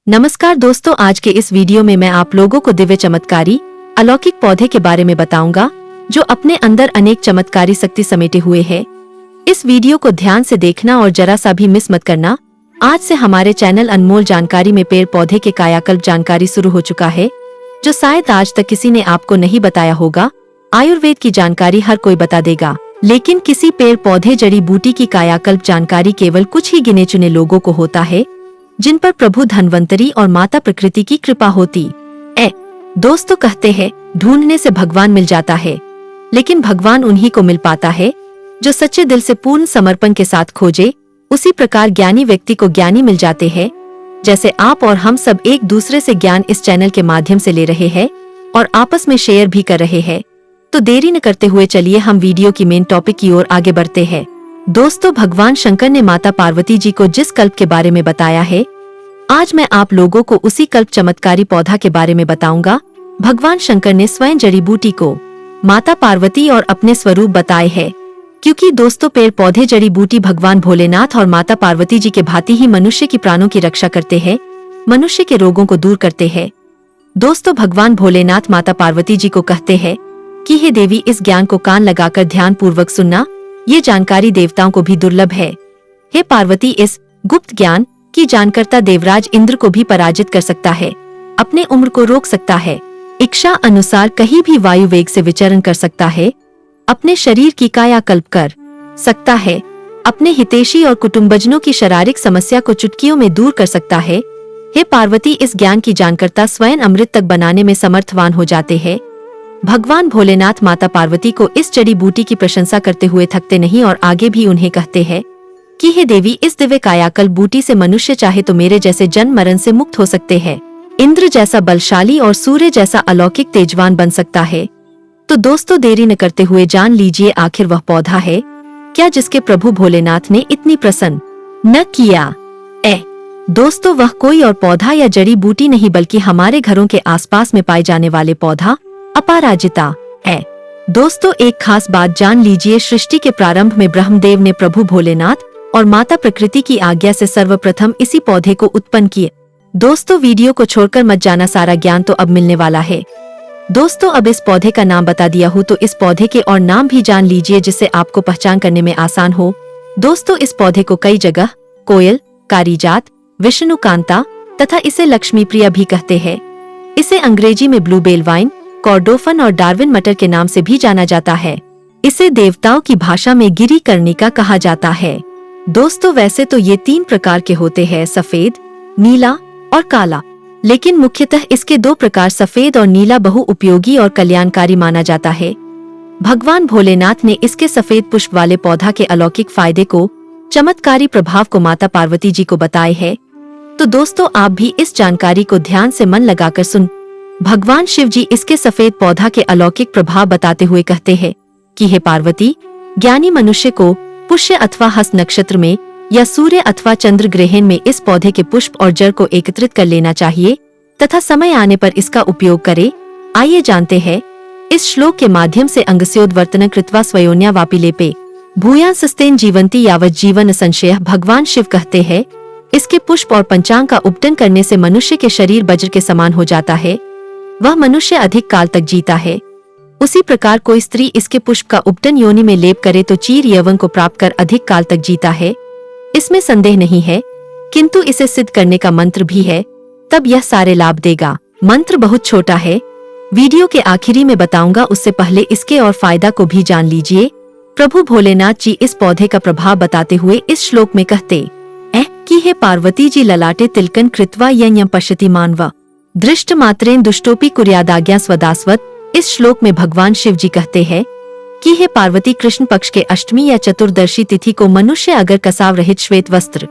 नमस्कार दोस्तों, आज के इस वीडियो में मैं आप लोगों को दिव्य चमत्कारी अलौकिक पौधे के बारे में बताऊंगा जो अपने अंदर अनेक चमत्कारी शक्ति समेटे हुए है। इस वीडियो को ध्यान से देखना और जरा सा भी मिस मत करना। आज से हमारे चैनल अनमोल जानकारी में पेड़ पौधे के कायाकल्प जानकारी शुरू हो चुका है, जो शायद आज तक किसी ने आपको नहीं बताया होगा। आयुर्वेद की जानकारी हर कोई बता देगा, लेकिन किसी पेड़ पौधे जड़ी बूटी की कायाकल्प जानकारी केवल कुछ ही गिने चुने लोगों को होता है, जिन पर प्रभु धन्वंतरी और माता प्रकृति की कृपा होती है। दोस्तों कहते हैं ढूंढने से भगवान मिल जाता है, लेकिन भगवान उन्हीं को मिल पाता है जो सच्चे दिल से पूर्ण समर्पण के साथ खोजे। उसी प्रकार ज्ञानी व्यक्ति को ज्ञानी मिल जाते हैं। जैसे आप और हम सब एक दूसरे से ज्ञान इस चैनल के माध्यम से ले रहे हैं और आपस में शेयर भी कर रहे हैं, तो देरी न करते हुए चलिए हम वीडियो की मेन टॉपिक की ओर आगे बढ़ते हैं। दोस्तों, भगवान शंकर ने माता पार्वती जी को जिस कल्प के बारे में बताया है, आज मैं आप लोगों को उसी कल्प चमत्कारी पौधा के बारे में बताऊंगा। भगवान शंकर ने स्वयं जड़ी बूटी को माता पार्वती और अपने स्वरूप बताए हैं, क्योंकि दोस्तों पेड़ पौधे जड़ी बूटी भगवान भोलेनाथ और माता पार्वती जी के भांति ही मनुष्य की प्राणों की रक्षा करते हैं, मनुष्य के रोगों को दूर करते हैं। दोस्तों, भगवान भोलेनाथ माता पार्वती जी को कहते हैं कि हे देवी, इस ज्ञान को कान लगाकर ध्यान पूर्वक सुनना। ये जानकारी देवताओं को भी दुर्लभ है। हे पार्वती, इस गुप्त ज्ञान की जानकर्ता देवराज इंद्र को भी पराजित कर सकता है, अपने उम्र को रोक सकता है, इच्छा अनुसार कहीं भी वायु वेग से विचरण कर सकता है, अपने शरीर की कायाकल्प कर सकता है, अपने हितैषी और कुटुंबजनों की शारीरिक समस्या को चुटकियों में दूर कर सकता है। हे पार्वती, इस ज्ञान की जानकर्ता स्वयं अमृत तक बनाने में समर्थवान हो जाते हैं। भगवान भोलेनाथ माता पार्वती को इस जड़ी बूटी की प्रशंसा करते हुए थकते नहीं और आगे भी उन्हें कहते हैं कि हे देवी, इस दिव्य कायाकल्प बूटी से मनुष्य चाहे तो मेरे जैसे जन्म मरण से मुक्त हो सकते हैं, इंद्र जैसा बलशाली और सूर्य जैसा अलौकिक तेजवान बन सकता है। तो दोस्तों, देरी न करते हुए जान लीजिए आखिर वह पौधा है क्या जिसके प्रभु भोलेनाथ ने इतनी प्रसन्न न किया। दोस्तों, वह कोई और पौधा या जड़ी बूटी नहीं बल्कि हमारे घरों के आसपास में पाए जाने वाले पौधा अपराजिता है। दोस्तों, एक खास बात जान लीजिए, सृष्टि के प्रारंभ में ब्रह्मदेव ने प्रभु भोलेनाथ और माता प्रकृति की आज्ञा से सर्वप्रथम इसी पौधे को उत्पन्न किए। दोस्तों, वीडियो को छोड़कर मत जाना, सारा ज्ञान तो अब मिलने वाला है। दोस्तों, अब इस पौधे का नाम बता दिया हूँ तो इस पौधे के और नाम भी जान लीजिए, जिससे आपको पहचान करने में आसान हो। दोस्तों, इस पौधे को कई जगह कोयल, कारीजात, विष्णुकांता तथा इसे लक्ष्मी प्रिया भी कहते हैं। इसे अंग्रेजी में ब्लूबेल वाइन, कॉर्डोफन और डार्विन मटर के नाम से भी जाना जाता है। इसे देवताओं की भाषा में गिरी कर्णिका कहा जाता है। दोस्तों, वैसे तो ये 3 प्रकार के होते हैं, सफेद, नीला और काला, लेकिन मुख्यतः इसके 2 प्रकार सफेद और नीला बहु उपयोगी और कल्याणकारी माना जाता है। भगवान भोलेनाथ ने इसके सफेद पुष्प वाले पौधा के अलौकिक फायदे को, चमत्कारी प्रभाव को माता पार्वती जी को बताए है। तो दोस्तों, आप भी इस जानकारी को ध्यान से मन लगाकर सुन। भगवान शिव जी इसके सफेद पौधा के अलौकिक प्रभाव बताते हुए कहते हैं कि हे पार्वती, ज्ञानी मनुष्य को पुष्य अथवा हस्त नक्षत्र में या सूर्य अथवा चंद्र ग्रहण में इस पौधे के पुष्प और जड़ को एकत्रित कर लेना चाहिए तथा समय आने पर इसका उपयोग करे। आइए जानते हैं इस श्लोक के माध्यम से। अंगस्योद्वर्तन कृत्वा स्वयोन्या वापि लेपे भूयांसस्तेन जीवंती यावत जीवन संशय। भगवान शिव कहते हैं इसके पुष्प और पंचांग का उपटन करने से मनुष्य के शरीर वज्र के समान हो जाता है, वह मनुष्य अधिक काल तक जीता है। उसी प्रकार कोई स्त्री इसके पुष्प का उपटन योनि में लेप करे तो चीर यौवन को प्राप्त कर अधिक काल तक जीता है। इसमें संदेह नहीं है, किंतु इसे सिद्ध करने का मंत्र भी है, तब यह सारे लाभ देगा। मंत्र बहुत छोटा है, वीडियो के आखिरी में बताऊंगा, उससे पहले इसके और फायदा को भी जान लीजिए। प्रभु भोलेनाथ जी इस पौधे का प्रभाव बताते हुए इस श्लोक में कहते कि हे पार्वती जी, ललाटे तिलकन कृत्वा यज्ञ पश्यति मानव दृष्ट मात्रेन दुष्टोपी कुर्यादाज्ञा स्वदास्वत। इस श्लोक में भगवान शिव जी कहते हैं कि हे पार्वती, कृष्ण पक्ष के अष्टमी या चतुर्दशी तिथि को मनुष्य अगर कसाव रहित श्वेत वस्त्र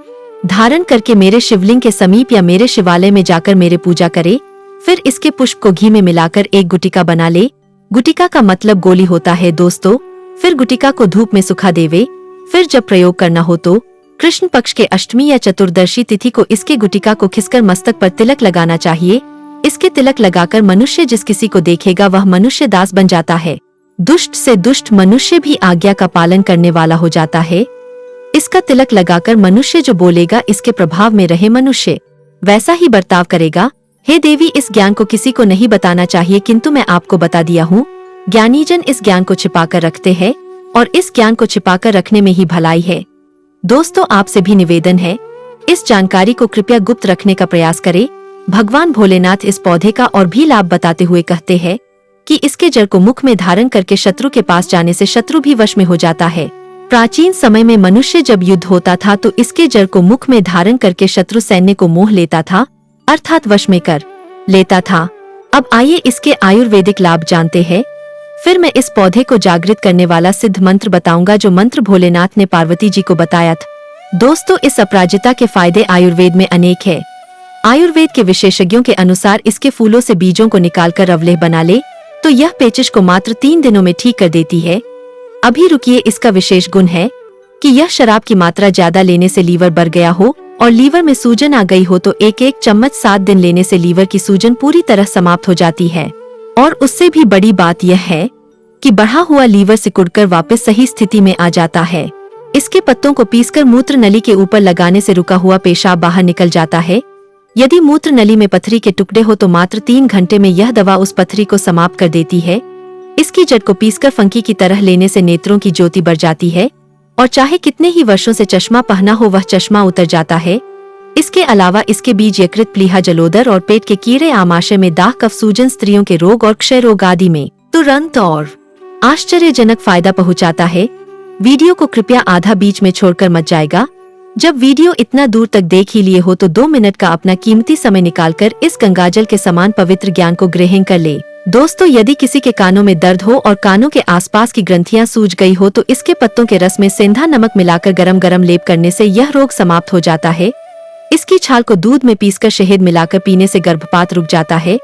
धारण करके मेरे शिवलिंग के समीप या मेरे शिवालय में जाकर मेरे पूजा करे, फिर इसके पुष्प को घी में मिलाकर एक गुटिका बना ले। गुटिका का मतलब गोली होता है दोस्तों। फिर गुटिका को धूप में सुखा देवे। फिर जब प्रयोग करना हो तो कृष्ण पक्ष के अष्टमी या चतुर्दशी तिथि को इसके गुटिका को खिसकर मस्तक पर तिलक लगाना चाहिए। इसके तिलक लगाकर मनुष्य जिस किसी को देखेगा वह मनुष्य दास बन जाता है। दुष्ट से दुष्ट मनुष्य भी आज्ञा का पालन करने वाला हो जाता है। इसका तिलक लगाकर मनुष्य जो बोलेगा इसके प्रभाव में रहे मनुष्य वैसा ही बर्ताव करेगा। हे देवी, इस ज्ञान को किसी को नहीं बताना चाहिए, किंतु मैं आपको बता दिया हूँ। ज्ञानीजन इस ज्ञान को छिपाकर रखते हैं और इस ज्ञान को छिपाकर रखने में ही भलाई है। दोस्तों, आपसे भी निवेदन है, इस जानकारी को कृपया गुप्त रखने का प्रयास करें। भगवान भोलेनाथ इस पौधे का और भी लाभ बताते हुए कहते हैं कि इसके जड़ को मुख में धारण करके शत्रु के पास जाने से शत्रु भी वश में हो जाता है। प्राचीन समय में मनुष्य जब युद्ध होता था तो इसके जड़ को मुख में धारण करके शत्रु सैन्य को मोह लेता था, अर्थात वश में कर लेता था। अब आइए इसके आयुर्वेदिक लाभ जानते हैं। फिर मैं इस पौधे को जागृत करने वाला सिद्ध मंत्र बताऊंगा, जो मंत्र भोलेनाथ ने पार्वती जी को बताया था। दोस्तों, इस अपराजिता के फायदे आयुर्वेद में अनेक है। आयुर्वेद के विशेषज्ञों के अनुसार इसके फूलों से बीजों को निकालकर अवलेह बना ले तो यह पेचिश को मात्र 3 दिनों में ठीक कर देती है। अभी रुकिए, इसका विशेष गुण है कि यह शराब की मात्रा ज्यादा लेने से लीवर बढ़ गया हो और लीवर में सूजन आ गई हो तो एक चम्मच 7 दिन लेने से लीवर की सूजन पूरी तरह समाप्त हो जाती है। और उससे भी बड़ी बात यह है कि बढ़ा हुआ लीवर सिकुड़कर वापस सही स्थिति में आ जाता है। इसके पत्तों को पीसकर मूत्र नली के ऊपर लगाने से रुका हुआ पेशाब बाहर निकल जाता है। यदि मूत्र नली में पथरी के टुकड़े हो तो मात्र 3 घंटे में यह दवा उस पथरी को समाप्त कर देती है। इसकी जड़ को पीसकर फंकी की तरह लेने से नेत्रों की ज्योति बढ़ जाती है और चाहे कितने ही वर्षों से चश्मा पहना हो वह चश्मा उतर जाता है। इसके अलावा इसके बीज यकृत, प्लीहा, जलोदर और पेट के कीड़े, आमाशय में दाह, कफ, सूजन, स्त्रियों के रोग और क्षय रोग आदि में तुरंत और आश्चर्यजनक फायदा पहुंचाता है। वीडियो को कृपया आधा बीच में छोड़कर मत जाएगा। जब वीडियो इतना दूर तक देख ही लिए हो तो 2 मिनट का अपना कीमती समय निकालकर इस गंगाजल के समान पवित्र ज्ञान को ग्रहण कर ले। दोस्तों, यदि किसी के कानों में दर्द हो और कानों के आसपास की ग्रंथियां सूज गई हो तो इसके पत्तों के रस में सेंधा नमक मिलाकर गरम गरम लेप करने से यह रोग समाप्त हो जाता है। इसकी छाल को दूध में पीसकर शहद मिलाकर पीने से गर्भपात रुक जाता है।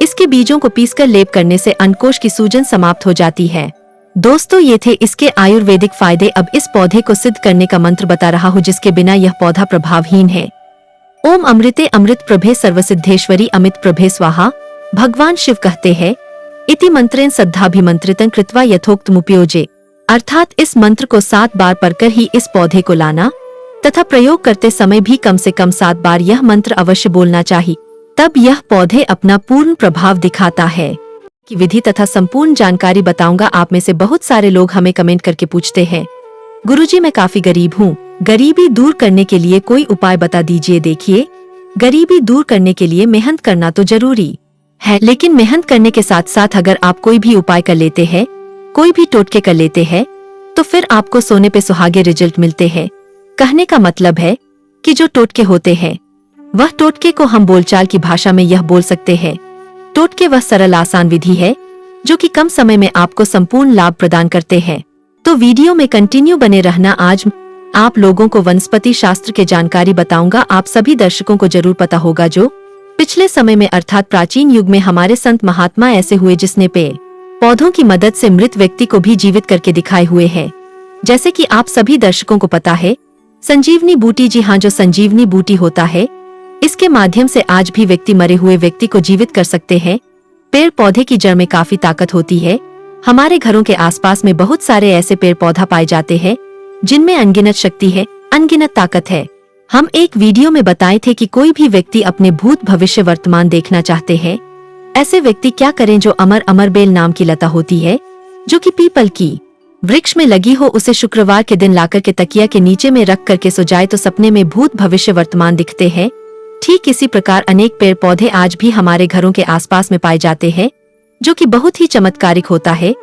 इसके बीजों को पीसकर लेप करने से अंडकोश की सूजन समाप्त हो जाती है। दोस्तों, ये थे इसके आयुर्वेदिक फायदे। अब इस पौधे को सिद्ध करने का मंत्र बता रहा हूँ जिसके बिना यह पौधा प्रभावहीन है। ओम अमृते अमृत प्रभे सर्वसिद्धेश्वरी अमित प्रभे स्वाहा। भगवान शिव कहते हैं, इति मंत्रेण सद्धाभिमंत्रितं कृत्वा यथोक्तमुपयोजे। अर्थात इस मंत्र को 7 बार पढ़कर ही इस पौधे को लाना तथा प्रयोग करते समय भी कम से कम 7 बार यह मंत्र अवश्य बोलना चाहिए, तब यह पौधे अपना पूर्ण प्रभाव दिखाता है। की विधि तथा संपूर्ण जानकारी बताऊंगा। आप में से बहुत सारे लोग हमें कमेंट करके पूछते हैं, गुरुजी मैं काफी गरीब हूँ, गरीबी दूर करने के लिए कोई उपाय बता दीजिए। देखिए, गरीबी दूर करने के लिए मेहनत करना तो जरूरी है, लेकिन मेहनत करने के साथ साथ अगर आप कोई भी उपाय कर लेते हैं, कोई भी टोटके कर लेते हैं, तो फिर आपको सोने पे सुहागे रिजल्ट मिलते हैं। कहने का मतलब है कि जो टोटके होते हैं वह टोटके को हम बोलचाल की भाषा में यह बोल सकते हैं। टोटके वह सरल आसान विधि है जो कि कम समय में आपको संपूर्ण लाभ प्रदान करते हैं। तो वीडियो में कंटिन्यू बने रहना। आज आप लोगों को वनस्पति शास्त्र के जानकारी बताऊंगा। आप सभी दर्शकों को जरूर पता होगा जो पिछले समय में अर्थात प्राचीन युग में हमारे संत महात्मा ऐसे हुए जिसने पेड़ पौधों की मदद से मृत व्यक्ति को भी जीवित करके दिखाए हुए हैं। जैसे कि आप सभी दर्शकों को पता है, संजीवनी बूटी, जी हाँ, जो संजीवनी बूटी होता है, इसके माध्यम से आज भी व्यक्ति मरे हुए व्यक्ति को जीवित कर सकते हैं। पेड़ पौधे की जड़ में काफी ताकत होती है। हमारे घरों के आसपास में बहुत सारे ऐसे पेड़ पौधा पाए जाते हैं जिनमें अनगिनत शक्ति है, अनगिनत ताकत है। हम एक वीडियो में बताए थे कि कोई भी व्यक्ति अपने भूत भविष्य वर्तमान देखना चाहते हैं, ऐसे व्यक्ति क्या करें? जो अमर अमर बेल नाम की लता होती है जो कि पीपल की वृक्ष में लगी हो, उसे शुक्रवार के दिन लाकर के तकिया के नीचे में रख करके सो जाए तो सपने में भूत भविष्य वर्तमान दिखते हैं। ठीक इसी प्रकार अनेक पेड़ पौधे आज भी हमारे घरों के आसपास में पाए जाते हैं जो कि बहुत ही चमत्कारिक होता है,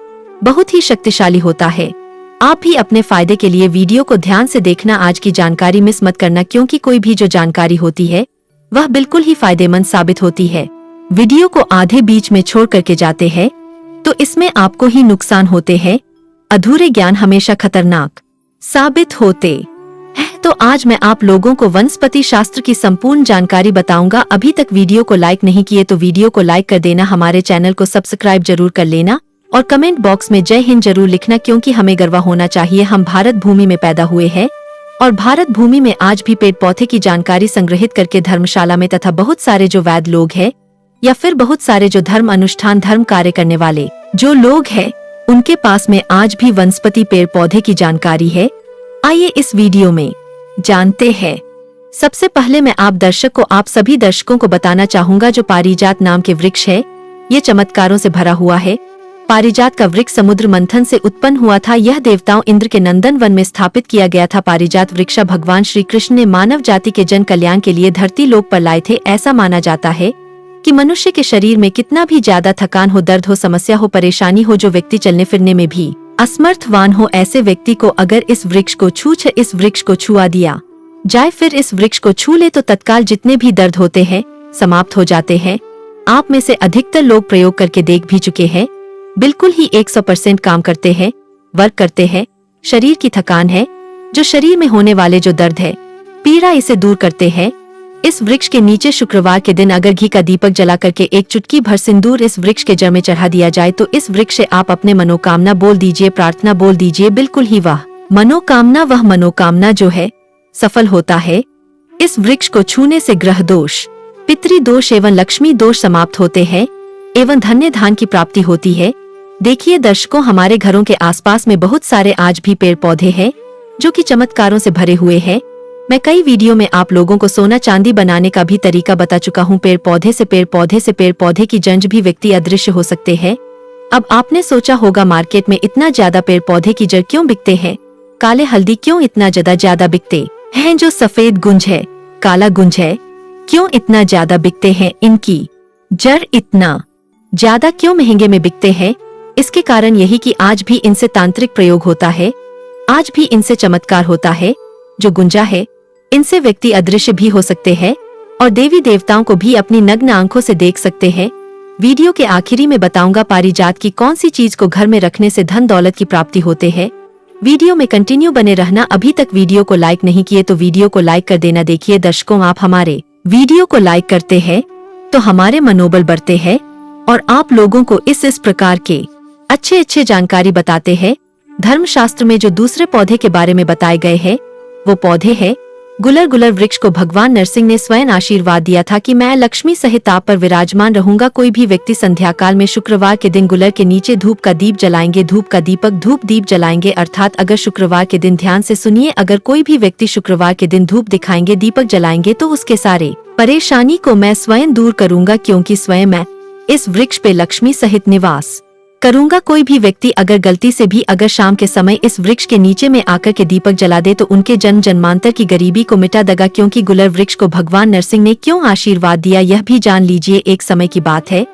बहुत ही शक्तिशाली होता है। आप भी अपने फायदे के लिए वीडियो को ध्यान से देखना। आज की जानकारी मिस मत करना, क्योंकि कोई भी जो जानकारी होती है वह बिल्कुल ही फायदेमंद साबित होती है। वीडियो को आधे बीच में छोड़ करके जाते हैं तो इसमें आपको ही नुकसान होते हैं। अधूरे ज्ञान हमेशा खतरनाक साबित होते हैं। तो आज मैं आप लोगों को वनस्पति शास्त्र की संपूर्ण जानकारी बताऊंगा। अभी तक वीडियो को लाइक नहीं किए तो वीडियो को लाइक कर देना, हमारे चैनल को सब्सक्राइब जरूर कर लेना और कमेंट बॉक्स में जय हिंद जरूर लिखना, क्योंकि हमें गर्व होना चाहिए हम भारत भूमि में पैदा हुए हैं और भारत भूमि में आज भी पेड़ पौधे की जानकारी संग्रहित करके धर्मशाला में तथा बहुत सारे जो वैद्य लोग हैं या फिर बहुत सारे जो धर्म अनुष्ठान धर्म कार्य करने वाले जो लोग हैं उनके पास में आज भी वनस्पति पेड़ पौधे की जानकारी है। आइए इस वीडियो में जानते हैं सबसे पहले मैं आप सभी दर्शकों को बताना चाहूंगा जो पारिजात नाम के वृक्ष है, ये चमत्कारों से भरा हुआ है। पारिजात का वृक्ष समुद्र मंथन से उत्पन्न हुआ था। यह देवताओं इंद्र के नंदन वन में स्थापित किया गया था। पारिजात वृक्ष भगवान श्री कृष्ण ने मानव जाति के जन कल्याण के लिए धरती लोक पर लाए थे। ऐसा माना जाता है कि मनुष्य के शरीर में कितना भी ज्यादा थकान हो, दर्द हो, समस्या हो, परेशानी हो, जो व्यक्ति चलने फिरने में भी असमर्थवान हो, ऐसे व्यक्ति को अगर इस वृक्ष को छुआ दिया जाए, फिर इस वृक्ष को छू ले तो तत्काल जितने भी दर्द होते हैं समाप्त हो जाते हैं। आप में से अधिकतर लोग प्रयोग करके देख भी चुके हैं। बिल्कुल ही 100% काम करते हैं, वर्क करते हैं। शरीर की थकान है, जो शरीर में होने वाले जो दर्द है, पीड़ा, इसे दूर करते हैं। इस वृक्ष के नीचे शुक्रवार के दिन अगर घी का दीपक जला करके एक चुटकी भर सिंदूर इस वृक्ष के जड़ में चढ़ा दिया जाए तो इस वृक्ष से आप अपने मनोकामना बोल दीजिए, प्रार्थना बोल दीजिए। बिल्कुल ही वह मनोकामना जो है सफल होता है। इस वृक्ष को छूने से ग्रह दोष, पितृ दोष एवं लक्ष्मी दोष समाप्त होते हैं एवं धन्य धान की प्राप्ति होती है। देखिए दर्शकों, हमारे घरों के आसपास में बहुत सारे आज भी पेड़ पौधे हैं जो कि चमत्कारों से भरे हुए हैं। मैं कई वीडियो में आप लोगों को सोना चांदी बनाने का भी तरीका बता चुका हूँ। पेड़ पौधे से पेड़ पौधे की जंज भी व्यक्ति अदृश्य हो सकते हैं। अब आपने सोचा होगा मार्केट में इतना ज्यादा पेड़ पौधे की जड़ क्यों बिकते हैं, काले हल्दी क्यों इतना ज्यादा बिकते हैं, जो सफेद गुंज है, काला गुंज है, क्यों इतना ज्यादा बिकते हैं, इनकी जड़ इतना ज्यादा क्यों महंगे में बिकते हैं। इसके कारण यही कि आज भी इनसे तांत्रिक प्रयोग होता है, आज भी इनसे चमत्कार होता है। जो गुंजा है, इनसे व्यक्ति अदृश्य भी हो सकते हैं और देवी देवताओं को भी अपनी नग्न आंखों से देख सकते हैं। वीडियो के आखिरी में बताऊंगा पारिजात की कौन सी चीज को घर में रखने से धन दौलत की प्राप्ति होते है। वीडियो में कंटिन्यू बने रहना। अभी तक वीडियो को लाइक नहीं किए तो वीडियो को लाइक कर देना। देखिए दर्शकों, आप हमारे वीडियो को लाइक करते हैं तो हमारे मनोबल बढ़ते हैं और आप लोगों को इस प्रकार के अच्छे जानकारी बताते हैं। धर्मशास्त्र में जो दूसरे पौधे के बारे में बताए गए हैं वो पौधे है गुलर वृक्ष को भगवान नरसिंह ने स्वयं आशीर्वाद दिया था कि मैं लक्ष्मी सहित आप पर विराजमान रहूंगा। कोई भी व्यक्ति संध्या काल में शुक्रवार के दिन गुलर के नीचे धूप का दीप जलाएंगे, धूप दीप जलाएंगे। अर्थात अगर शुक्रवार के दिन, ध्यान से सुनिए, अगर कोई भी व्यक्ति शुक्रवार के दिन धूप दिखाएंगे, दीपक जलाएंगे तो उसके सारे परेशानी को मैं स्वयं दूर करूंगा, क्योंकि स्वयं मैं इस वृक्ष पे लक्ष्मी सहित निवास करूंगा। कोई भी व्यक्ति अगर गलती से भी अगर शाम के समय इस वृक्ष के नीचे में आकर के दीपक जला दे तो उनके जन्म जन्मांतर की गरीबी को मिटा देगा। क्योंकि गुलर वृक्ष को भगवान नरसिंह ने क्यों आशीर्वाद दिया यह भी जान लीजिए। एक समय की बात है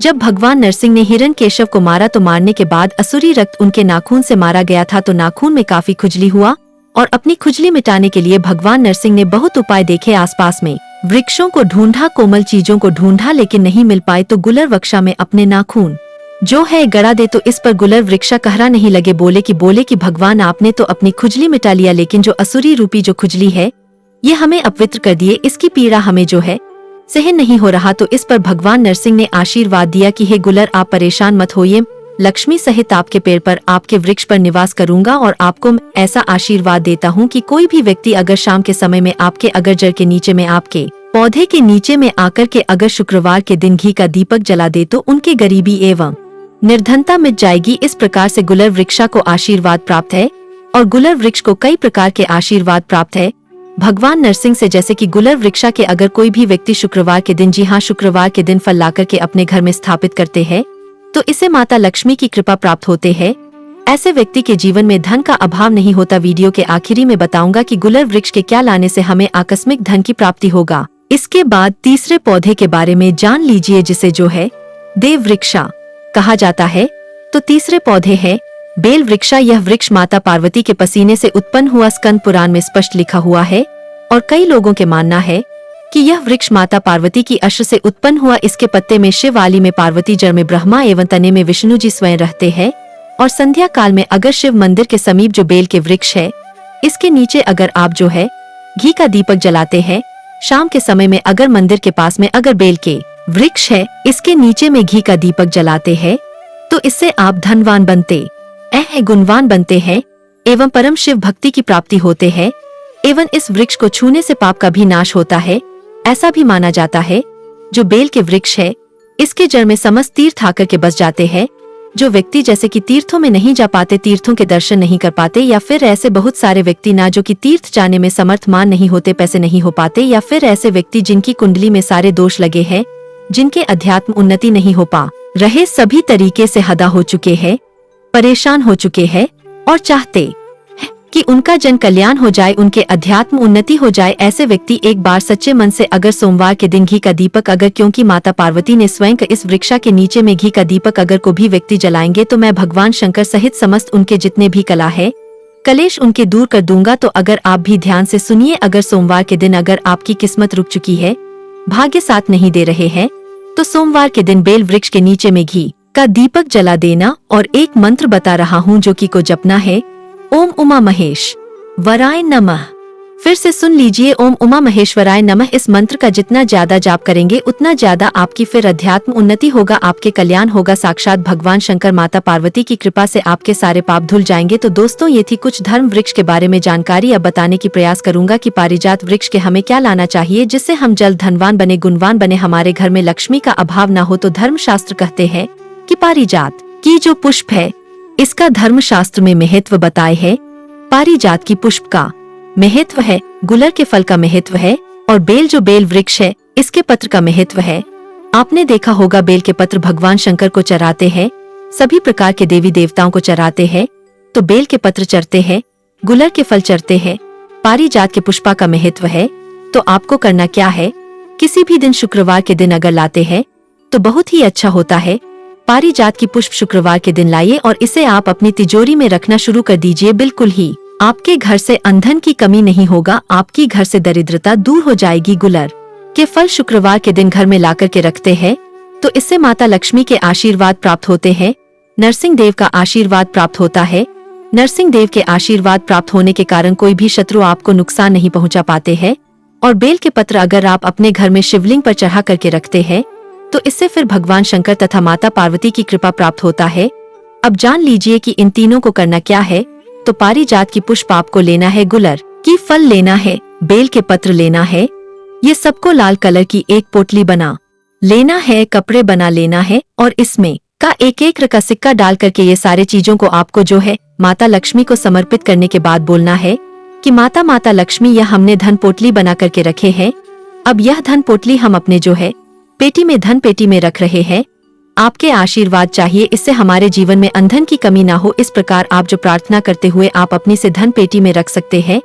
जब भगवान नरसिंह ने हिरण्यकेशव को मारा तो मारने के बाद असुरी रक्त उनके नाखून से मारा गया था, तो नाखून में काफी खुजली हुआ और अपनी खुजली मिटाने के लिए भगवान नरसिंह ने बहुत उपाय देखे। आसपास में वृक्षों को ढूंढा, कोमल चीजों को ढूंढा, लेकिन नहीं मिल पाए। तो गुलर वृक्षा में अपने नाखून जो है गड़ा दे तो इस पर गुलर वृक्षा कहरा नहीं लगे। बोले कि भगवान आपने तो अपनी खुजली मिटा लिया, लेकिन जो असुरी रूपी जो खुजली है ये हमें अपवित्र कर दिए, इसकी पीड़ा हमें जो है सहन नहीं हो रहा। तो इस पर भगवान नरसिंह ने आशीर्वाद दिया कि हे गुलर, आप परेशान मत होइए, लक्ष्मी सहित आपके पेड़ पर, आपके वृक्ष पर निवास करूंगा और आपको ऐसा आशीर्वाद देता हूँ कि कोई भी व्यक्ति अगर शाम के समय में आपके अगर जड़ के नीचे में, आपके पौधे के नीचे में आकर के अगर शुक्रवार के दिन घी का दीपक जला दे तो उनके गरीबी एवं निर्धनता मिट जाएगी। इस प्रकार से गुलर वृक्षा को आशीर्वाद प्राप्त है और गुलर वृक्ष को कई प्रकार के आशीर्वाद प्राप्त है भगवान नरसिंह से। जैसे कि गुलर वृक्षा के अगर कोई भी व्यक्ति शुक्रवार के दिन, जी हाँ, शुक्रवार के दिन फल लाकर के अपने घर में स्थापित करते हैं तो इसे माता लक्ष्मी की कृपा प्राप्त होते है। ऐसे व्यक्ति के जीवन में धन का अभाव नहीं होता। वीडियो के आखिरी में बताऊंगा कि गुलर वृक्ष के क्या लाने से हमें आकस्मिक धन की प्राप्ति होगा। इसके बाद तीसरे पौधे के बारे में जान लीजिए जिसे जो है देव वृक्षा कहा जाता है। तो तीसरे पौधे है बेल वृक्षा। यह वृक्ष माता पार्वती के पसीने से उत्पन्न हुआ, स्कंद पुराण में स्पष्ट लिखा हुआ है और कई लोगों के मानना है कि यह वृक्ष माता पार्वती की अश्र से उत्पन्न हुआ। इसके पत्ते में शिव, वाली में पार्वती, जड़ में ब्रह्मा एवं तने में विष्णु जी स्वयं रहते हैं। और संध्या काल में अगर शिव मंदिर के समीप जो बेल के वृक्ष है इसके नीचे अगर आप जो है घी का दीपक जलाते हैं, शाम के समय में अगर मंदिर के पास में अगर बेल के वृक्ष है इसके नीचे में घी का दीपक जलाते हैं तो इससे आप धनवान बनते गुणवान बनते हैं एवं परम शिव भक्ति की प्राप्ति होते हैं एवं इस वृक्ष को छूने से पाप का भी नाश होता है। ऐसा भी माना जाता है जो बेल के वृक्ष है इसके जड़ में समस्त तीर्थ आकर के बस जाते हैं जो व्यक्ति जैसे कि तीर्थों में नहीं जा पाते, तीर्थों के दर्शन नहीं कर पाते, या फिर ऐसे बहुत सारे व्यक्ति ना जो कि तीर्थ जाने में समर्थमान नहीं होते, पैसे नहीं हो पाते, या फिर ऐसे व्यक्ति जिनकी कुंडली में सारे दोष लगे हैं, जिनके अध्यात्म उन्नति नहीं हो पा रहे, सभी तरीके से हदा हो चुके हैं, परेशान हो चुके हैं और चाहते हैं कि उनका जन कल्याण हो जाए, उनके अध्यात्म उन्नति हो जाए। ऐसे व्यक्ति एक बार सच्चे मन से अगर सोमवार के दिन घी का दीपक अगर, क्योंकि माता पार्वती ने स्वयं इस वृक्षा के नीचे में घी का दीपक अगर को भी व्यक्ति जलाएंगे तो मैं भगवान शंकर सहित समस्त उनके जितने भी कला है कलेश उनके दूर कर दूंगा। तो अगर आप भी ध्यान से सुनिए, अगर सोमवार के दिन अगर आपकी किस्मत रुक चुकी है, भाग्य साथ नहीं दे रहे हैं, तो सोमवार के दिन बेल वृक्ष के नीचे में घी का दीपक जला देना और एक मंत्र बता रहा हूँ जो कि को जपना है, ओम उमा महेश वराय नमः। फिर से सुन लीजिए, ओम उमा महेश्वराय नमः। इस मंत्र का जितना ज्यादा जाप करेंगे उतना ज्यादा आपकी फिर अध्यात्म उन्नति होगा, आपके कल्याण होगा। साक्षात भगवान शंकर माता पार्वती की कृपा से आपके सारे पाप धुल जाएंगे। तो दोस्तों, ये थी कुछ धर्म वृक्ष के बारे में जानकारी। अब बताने की प्रयास करूंगा कि पारिजात वृक्ष के हमें क्या लाना चाहिए जिससे हम जल्द धनवान बने, गुणवान बने, हमारे घर में लक्ष्मी का अभाव न हो। तो धर्म शास्त्र कहते हैं कि पारिजात की जो पुष्प है इसका धर्म शास्त्र में महत्व बताए है। पारिजात की पुष्प का महत्व है, गुलर के फल का महत्व है, और बेल जो बेल वृक्ष है इसके पत्र का महत्व है। आपने देखा होगा बेल के पत्र भगवान शंकर को चढ़ाते हैं, सभी प्रकार के देवी देवताओं को चढ़ाते हैं। तो बेल के पत्र चढ़ते हैं, गुलर के फल चढ़ते हैं, पारिजात के पुष्पा का महत्व है। तो आपको करना क्या है, किसी भी दिन शुक्रवार के दिन अगर लाते हैं तो बहुत ही अच्छा होता है। पारिजात की पुष्प शुक्रवार के दिन लाइए और इसे आप अपनी तिजोरी में रखना शुरू कर दीजिए। बिल्कुल ही आपके घर से अंधन की कमी नहीं होगा, आपकी घर से दरिद्रता दूर हो जाएगी। गुलर के फल शुक्रवार के दिन घर में लाकर के रखते हैं तो इससे माता लक्ष्मी के आशीर्वाद प्राप्त होते हैं, नरसिंह देव का आशीर्वाद प्राप्त होता है। नरसिंह देव के आशीर्वाद प्राप्त होने के कारण कोई भी शत्रु आपको नुकसान नहीं पहुंचा पाते हैं। और बेल के पत्र अगर आप अपने घर में शिवलिंग पर चढ़ा करके रखते हैं तो इससे फिर भगवान शंकर तथा माता पार्वती की कृपा प्राप्त होता है। अब जान लीजिए कि इन तीनों को करना क्या है। तो पारिजात की पुष्प आपको लेना है, गुलर की फल लेना है, बेल के पत्र लेना है, ये सबको लाल कलर की एक पोटली बना लेना है, कपड़े बना लेना है और इसमें का एक एक का सिक्का डाल करके ये सारे चीजों को आपको जो है माता लक्ष्मी को समर्पित करने के बाद बोलना है कि माता लक्ष्मी, यह हमने धन पोटली बना करके रखे हैं। अब यह धन पोटली हम अपने जो है पेटी में, धन पेटी में रख रहे हैं। आपके आशीर्वाद चाहिए, इससे हमारे जीवन में अंधन की कमी ना हो। इस प्रकार आप जो प्रार्थना करते हुए आप अपनी से धन पेटी में रख सकते हैं,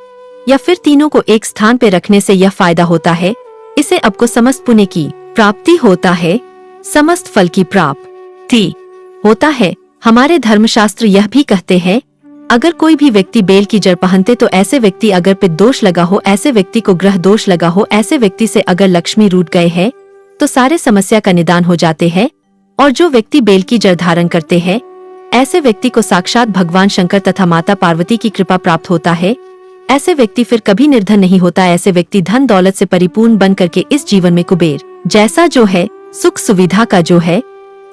या फिर तीनों को एक स्थान पे रखने से यह फायदा होता है, इसे आपको समस्त पुण्य की प्राप्ति होता है, समस्त फल की प्राप्ति होता है। हमारे धर्मशास्त्र यह भी कहते हैं अगर कोई भी व्यक्ति बेल की जड़ पहनते तो ऐसे व्यक्ति अगर पित्त दोष लगा हो, ऐसे व्यक्ति को ग्रह दोष लगा हो, ऐसे व्यक्ति से अगर लक्ष्मी रूठ गए हैं तो सारे समस्या का निदान हो जाते हैं। और जो व्यक्ति बेल की जड़ धारण करते हैं ऐसे व्यक्ति को साक्षात भगवान शंकर तथा माता पार्वती की कृपा प्राप्त होता है। ऐसे व्यक्ति फिर कभी निर्धन नहीं होता। ऐसे व्यक्ति धन दौलत से परिपूर्ण बन करके इस जीवन में कुबेर जैसा जो है सुख सुविधा का जो है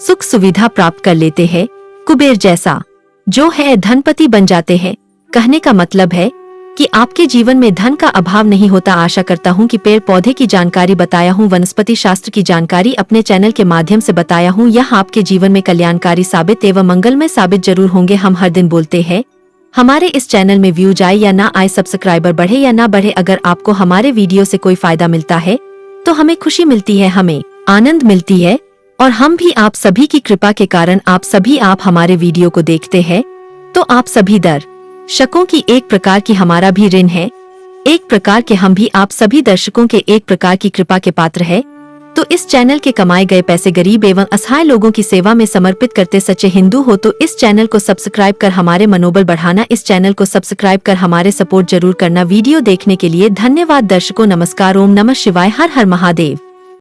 सुख सुविधा प्राप्त कर लेते हैं। कुबेर जैसा जो है धनपति बन जाते हैं। कहने का मतलब है कि आपके जीवन में धन का अभाव नहीं होता। आशा करता हूँ कि पेड़ पौधे की जानकारी बताया हूँ, वनस्पति शास्त्र की जानकारी अपने चैनल के माध्यम से बताया हूँ, यह आपके जीवन में कल्याणकारी साबित एवं मंगलमय साबित जरूर होंगे। हम हर दिन बोलते हैं हमारे इस चैनल में व्यूज आए या ना आए, सब्सक्राइबर बढ़े या ना बढ़े, अगर आपको हमारे वीडियो से कोई फायदा मिलता है तो हमें खुशी मिलती है, हमें आनंद मिलती है। और हम भी आप सभी की कृपा के कारण आप हमारे वीडियो को देखते हैं, तो आप सभी दर्शकों की एक प्रकार की हमारा भी ऋण है, एक प्रकार के हम भी आप सभी दर्शकों के एक प्रकार की कृपा के पात्र है। तो इस चैनल के कमाए गए पैसे गरीब एवं असहाय लोगों की सेवा में समर्पित करते सच्चे हिंदू हो तो इस चैनल को सब्सक्राइब कर हमारे मनोबल बढ़ाना, इस चैनल को सब्सक्राइब कर हमारे सपोर्ट जरूर करना। वीडियो देखने के लिए धन्यवाद दर्शकों। नमस्कार। ओम नमः शिवाय। हर हर महादेव।